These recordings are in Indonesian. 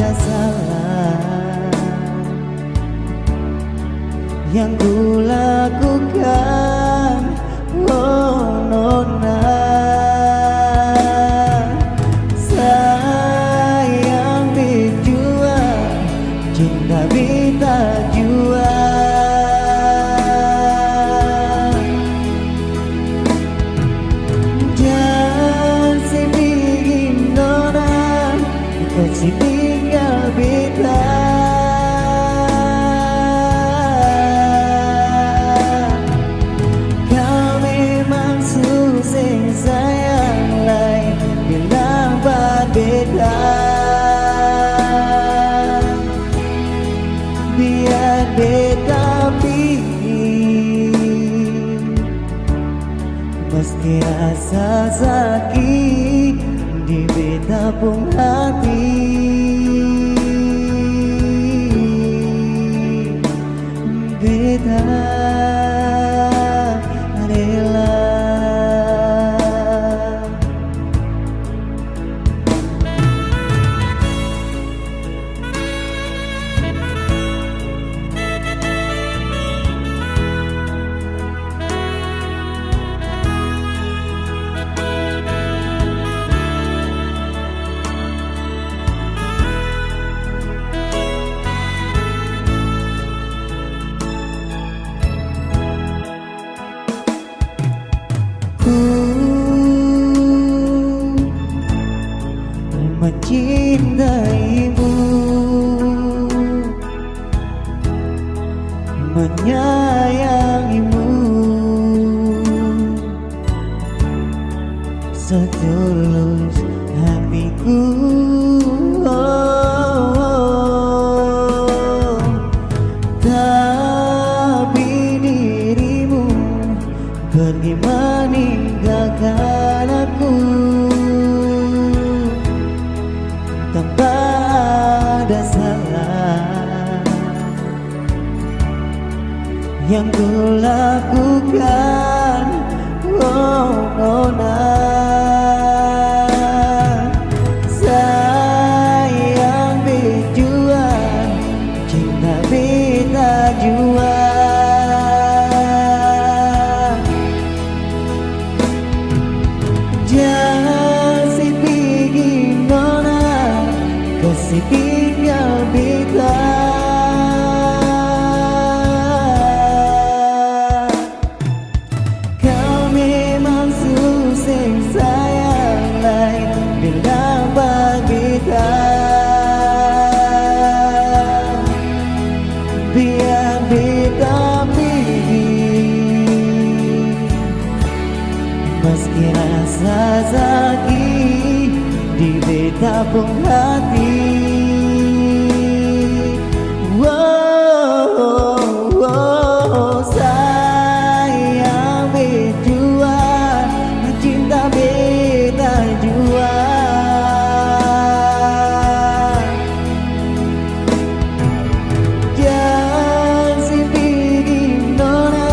ada salah yang ku lakukan. Oh nona, sayang bijua, cinta bita jua. Jangan sedih nona, kasih tinggal bita. Sayang lain bilang berbeda, biar beta pilih. Meski rasa sakit di beta pun hati, beta rela. Mencintaimu, menyayangimu setulus hatiku. Tapi dirimu pergi meninggalkan aku tanpa ada salah yang ku lakukan. Oh nona, sayang bijua, cinta beta jua. Jangan sedih nona, kasih tinggal beta. Kau memang susah sayang lain bilang berbeda, biar beta pilih. Meski rasa sakit di beta pun hati. Sayang bijua, cinta beta jua. Jangan sedih nona,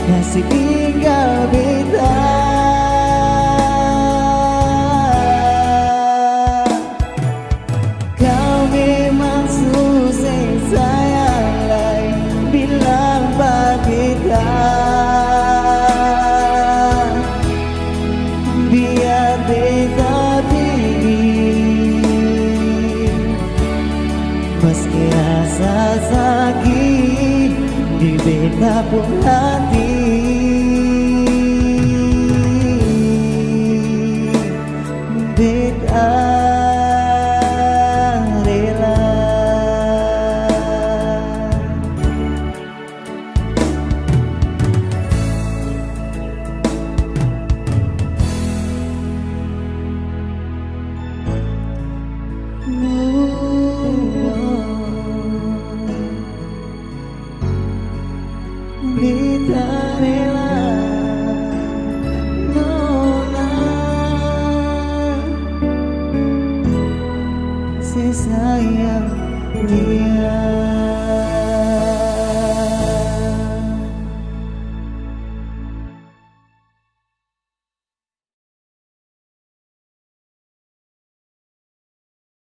kasih tinggal beta. Sayang lain bilang berbeda, biar beta pilih. Meski rasa sakit di beta pun hati, beta beta rela nona, saya sayang dia.